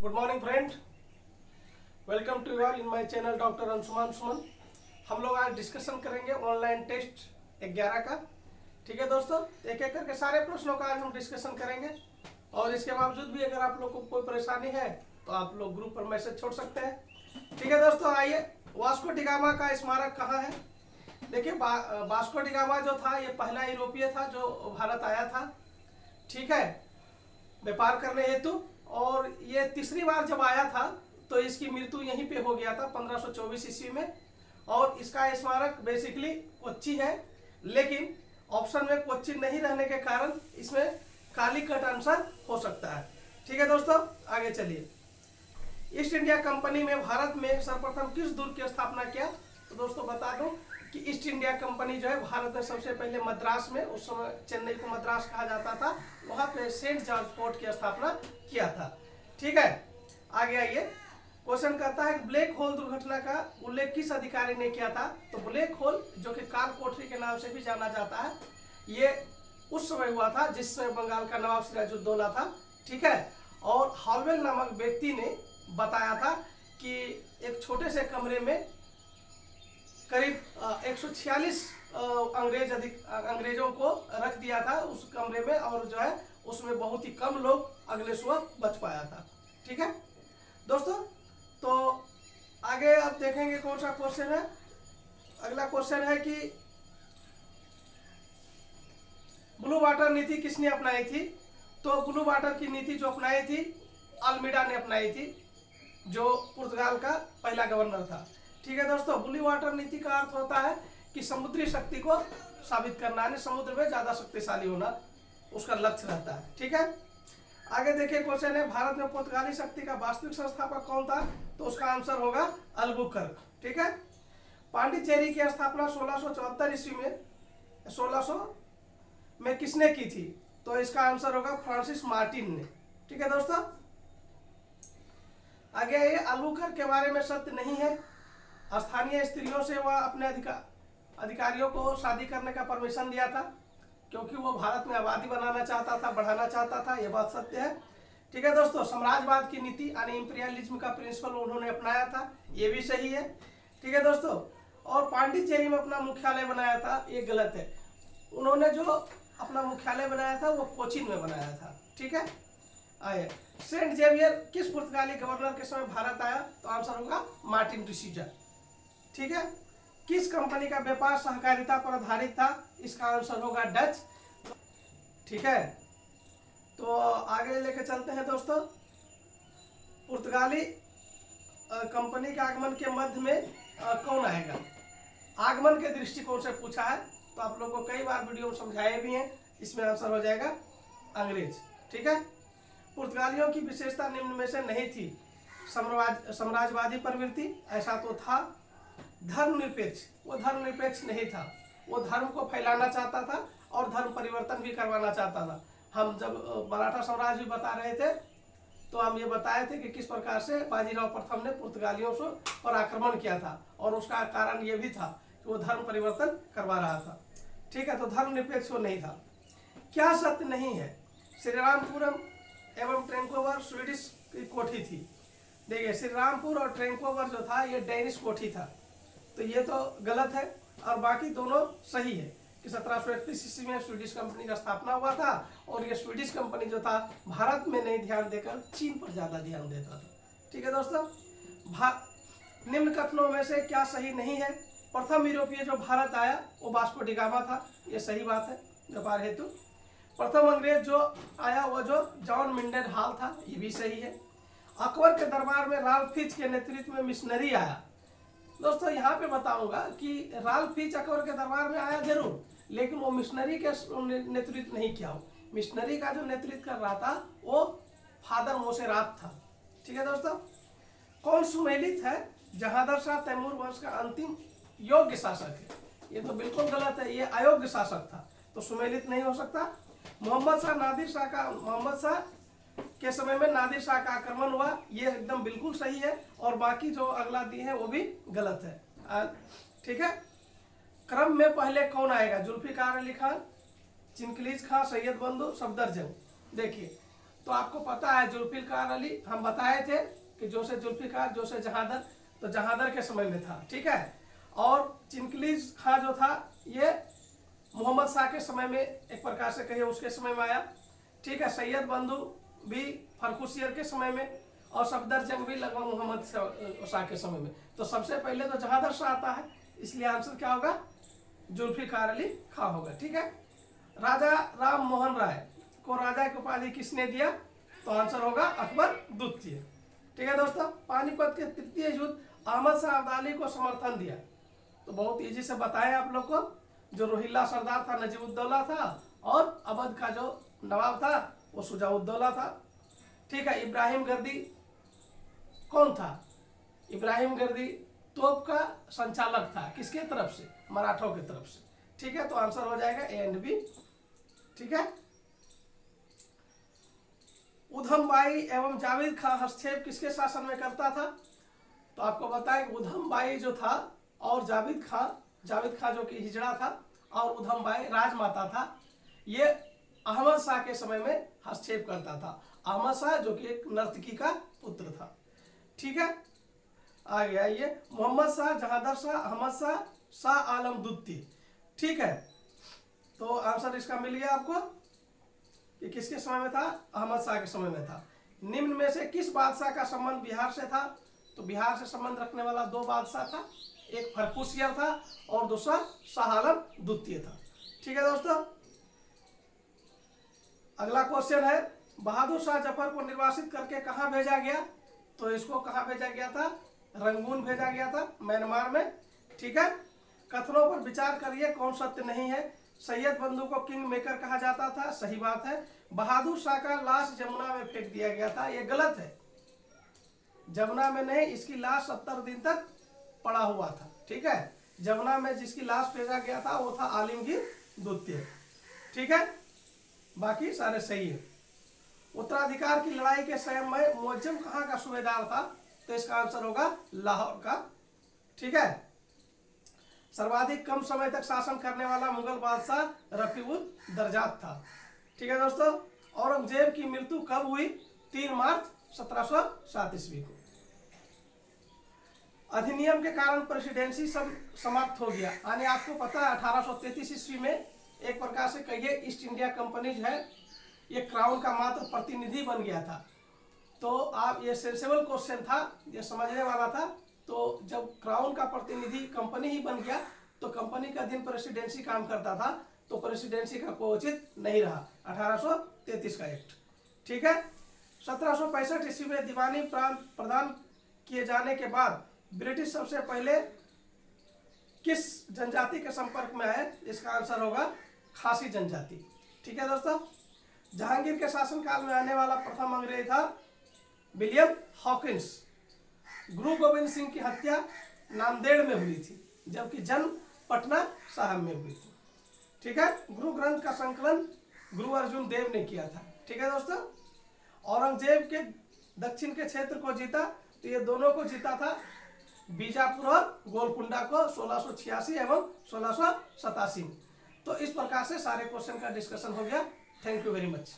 Good morning friend, welcome to you all in my channel doctor Anshuman Suman. हम लोग आज discussion करेंगे ऑनलाइन टेस्ट 11 का। ठीक है दोस्तों, एक एक करके सारे प्रश्नों का आज हम डिस्कशन करेंगे और इसके बावजूद भी अगर आप लोग को कोई परेशानी है तो आप लोग ग्रुप पर मैसेज छोड़ सकते हैं। ठीक है दोस्तों, आइए। वास्को डी गामा का स्मारक कहाँ है? देखिए, वास्को डी गामा जो था ये पहला यूरोपीय था जो भारत आया था, ठीक है, व्यापार करने हेतु। और ये तीसरी बार जब आया था तो इसकी मृत्यु यहीं पे हो गया था 1524 ईस्वी में। और इसका स्मारक बेसिकली कोच्चि है, लेकिन ऑप्शन में कोच्चि नहीं रहने के कारण इसमें कालीकट आंसर हो सकता है। ठीक है दोस्तों, आगे चलिए। ईस्ट इंडिया कंपनी में भारत में सर्वप्रथम किस दुर्ग की स्थापना किया? तो दोस्तों बता दूं कि ईस्ट इंडिया कंपनी जो है भारत में सबसे पहले मद्रास में, उस समय चेन्नई को मद्रास कहा जाता था, वहां पे सेंट जॉर्ज फोर्ट की स्थापना किया था। ठीक है, आगे आइए। क्वेश्चन करता है ब्लैक होल दुर्घटना का उल्लेख किस अधिकारी ने किया था? तो ब्लैक होल जो कि काल कोठरी के नाम से भी जाना जाता है, ये उस समय हुआ था जिसमें बंगाल का नवाब सिराजुद्दौला था। ठीक है, और हॉलवेल नामक व्यक्ति ने बताया था कि एक छोटे से कमरे में करीब 146 अंग्रेजों को रख दिया था उस कमरे में, और जो है उसमें बहुत ही कम लोग अगले सुबह बच पाया था। ठीक है दोस्तों, तो आगे आप देखेंगे कौन सा क्वेश्चन है। अगला क्वेश्चन है कि ब्लू वाटर नीति किसने अपनाई थी? तो ब्लू वाटर की नीति जो अपनाई थी अल्मीडा ने अपनाई थी, जो पुर्तगाल का पहला गवर्नर था। ठीक है दोस्तों, ब्लू वाटर नीति का अर्थ होता है कि समुद्री शक्ति को साबित करना, यानी समुद्र में ज्यादा शक्तिशाली होना उसका लक्ष्य रहता है। ठीक है, आगे देखिए क्वेश्चन है भारत में पुर्तगाली शक्ति का वास्तविक संस्थापक कौन था? तो उसका आंसर होगा अल्बुकर्क। ठीक है, पांडिचेरी की स्थापना 1674 ईस्वी में 1600 में किसने की थी? तो इसका आंसर होगा फ्रांसिस मार्टिन ने। ठीक है दोस्तों, आगे ये अल्बुकर्क के बारे में सत्य नहीं है। स्थानीय स्त्रियों से वह अपने अधिकारियों को शादी करने का परमिशन दिया था, क्योंकि वो भारत में आबादी बनाना चाहता था, बढ़ाना चाहता था, ये बात सत्य है। ठीक है दोस्तों, साम्राज्यवाद की नीति यानी इंपीरियलिज्म का प्रिंसिपल उन्होंने अपनाया था, ये भी सही है। ठीक है दोस्तों, और पांडिचेरी में अपना मुख्यालय बनाया था, ये गलत है। उन्होंने जो अपना मुख्यालय बनाया था वो कोचीन में बनाया था। ठीक है, आइए। सेंट जेवियर किस पुर्तगाली गवर्नर के समय भारत आया? तो आंसर होगा मार्टिन डिसूजा। ठीक है, किस कंपनी का व्यापार सहकारिता पर आधारित था? इसका आंसर होगा डच। ठीक है, तो आगे लेके चलते हैं दोस्तों। पुर्तगाली कंपनी के आगमन के मध्य में कौन आएगा? आगमन के दृष्टिकोण से पूछा है, तो आप लोगों को कई बार वीडियो में समझाए भी हैं। इसमें आंसर हो जाएगा अंग्रेज। ठीक है, पुर्तगालियों की विशेषता निम्न में से नहीं थी। साम्राज्यवादी प्रवृत्ति, ऐसा तो था। धर्मनिरपेक्ष, वो धर्मनिरपेक्ष नहीं था, वो धर्म को फैलाना चाहता था और धर्म परिवर्तन भी करवाना चाहता था। हम जब मराठा साम्राज्य बता रहे थे तो हम ये बताए थे कि किस प्रकार से बाजीराव प्रथम ने पुर्तगालियों पर आक्रमण किया था, और उसका कारण ये भी था कि वो धर्म परिवर्तन करवा रहा था। ठीक है, तो धर्मनिरपेक्ष वो नहीं था। क्या सत्य नहीं है? श्रीरामपुरम एवं ट्रैंकोवर स्वीडिश की कोठी थी। देखिए, श्रीरामपुर और ट्रैंकोवर जो था ये डेनिश कोठी था, तो ये तो गलत है। और बाकी दोनों सही है कि 1731 ईस्वी में स्वीडिश कंपनी का स्थापना हुआ था, और ये स्वीडिश कंपनी जो था भारत में नहीं ध्यान देकर चीन पर ज्यादा ध्यान देता था। ठीक है दोस्तों, निम्न कथनों में से क्या सही नहीं है? प्रथम यूरोपीय जो भारत आया वो वास्को डी गामा था, ये सही बात है व्यापार हेतु। प्रथम अंग्रेज जो आया वो जो जॉन मिंडेन हॉल था, ये भी सही है। अकबर के दरबार में राल्फ फिच के नेतृत्व में मिशनरी आया। दोस्तों यहाँ पे बताऊंगा कि राल्फ फिच अकबर के दरबार में आया जरूर, लेकिन वो मिशनरी के नेतृत्व नहीं किया। मिशनरी का जो नेतृत्व कर रहा था वो फादर मोसेरात था। ठीक है दोस्तों, कौन सुमेलित है? जहांगीर शाह तैमूर वंश का अंतिम योग्य शासक है। ये तो बिल्कुल गलत है, ये अयोग्य शासक था, तो सुमेलित नहीं हो सकता। मोहम्मद शाह के समय में नादिर शाह का आक्रमण हुआ, ये एकदम बिल्कुल सही है। और बाकी जो अगला दिए है वो भी गलत है। ठीक है, क्रम में पहले कौन आएगा? जुल्फिकार अली खान, चिनकलीज खां, सैयद बंधु, सफदरजंग। देखिए, तो आपको पता है जुल्फिकार अली, हम बताए थे कि जोशे जुल्फिकार जोशे जहांदर, तो जहांदर के समय में था, ठीक है। और चिनकलीज खां जो था ये मोहम्मद शाह के समय में एक प्रकार से कहिए उसके समय में आया, ठीक है। सैयद बंधु भी फर्रुखसियर के समय में, और सफदर जंग भी लगभग मोहम्मद शाह के समय में। तो सबसे पहले तो जहांदर शाह आता है, इसलिए आंसर क्या होगा, जुल्फिकार अली खां होगा, ठीक है। राजा राम मोहन राय को राजा की उपाधि किसने दिया, तो आंसर होगा अकबर द्वितीय, ठीक है दोस्तों। पानीपत के तृतीय युद्ध अहमद शाह अब्दाली को समर्थन दिया, तो बहुत इजी से बताएं आप लोग को, जो रोहिल्ला सरदार था नजीबुद्दौला था, और अवध का जो नवाब था वो शुजाउद्दौला था, ठीक है। इब्राहिम गर्दी कौन था, इब्राहिम गर्दी तोप का संचालक था, किसके तरफ से, मराठों की तरफ से, ठीक है। तो आंसर हो जाएगा ए एंड बी, ठीक है। उधम बाई एवं जावेद खां हस्तक्षेप किसके शासन में करता था, तो आपको बताएं उधम बाई जो था और जावेद खां जो कि हिजड़ा था, और उधम बाई राजमाता था, ये अहमद शाह के समय में हस्तक्षेप करता था। अहमद शाह जो कि एक नर्तकी का पुत्र था, ठीक है। आ गया ये मोहम्मद शाह, जहांदर शाह, अहमद शाह, शाह आलम द्वितीय, ठीक है। तो आंसर इसका मिल गया आपको कि किसके समय में था, अहमद शाह के समय में था। निम्न में से किस बादशाह का संबंध बिहार से था, तो बिहार से संबंध रखने वाला दो बादशाह था, एक फर्रुखसियर था और दूसरा शाह आलम द्वितीय था, ठीक है दोस्तों। अगला क्वेश्चन है, बहादुर शाह जफर को निर्वासित करके कहाँ भेजा गया, तो इसको कहाँ भेजा गया था, रंगून भेजा गया था, म्यांमार में, ठीक है। कथनों पर विचार करिए कौन सत्य नहीं है। सैयद बंधु को किंग मेकर कहा जाता था, सही बात है। बहादुर शाह का लाश जमुना में फेंक दिया गया था, ये गलत है, जमुना में नहीं, इसकी लाश 70 दिन तक पड़ा हुआ था, ठीक है। जमुना में जिसकी लाश फेंका गया था वो था आलमगीर द्वितीय, ठीक है। बाकी सारे सही है। उत्तराधिकार की लड़ाई के समय मुअज्जम कहाँ का सूबेदार था, तो इसका आंसर होगा लाहौर का, ठीक है। सर्वाधिक कम समय तक शासन करने वाला मुगल बादशाह रफीउल दरजात था, ठीक है दोस्तों। औरंगजेब की मृत्यु कब हुई, 3 मार्च 1707 ईस्वी को। अधिनियम के कारण प्रेसिडेंसी समाप्त हो गया, यानी आपको पता है 1833 ईस्वी में एक प्रकार से कहिए ईस्ट इंडिया कंपनी जो है ये क्राउन का मात्र प्रतिनिधि बन गया था। तो आप ये सेंसेबल क्वेश्चन था, ये समझने वाला था। तो जब क्राउन का प्रतिनिधि कंपनी ही बन गया तो कंपनी का दिन प्रेसिडेंसी काम करता था, तो प्रेसिडेंसी का कोई उचित नहीं रहा 1833 का एक्ट, ठीक है। 1765 ईस्वी में दीवानी प्रदान किए जाने के बाद ब्रिटिश सबसे पहले किस जनजाति के संपर्क में आए, इसका आंसर होगा खासी जनजाति, ठीक है दोस्तों। जहांगीर के शासनकाल में आने वाला प्रथम अंग्रेज था विलियम हॉकिंस। गुरु गोविंद सिंह की हत्या नांदेड़ में हुई थी, जबकि जन्म पटना साहिब में हुई थी, ठीक है। गुरु ग्रंथ का संकलन गुरु अर्जुन देव ने किया था, ठीक है दोस्तों। औरंगजेब के दक्षिण के क्षेत्र को जीता, तो ये दोनों को जीता था, बीजापुर और गोलकुंडा को 1686 एवं 1687 में। तो इस प्रकार से सारे क्वेश्चन का डिस्कशन हो गया। Thank you very much.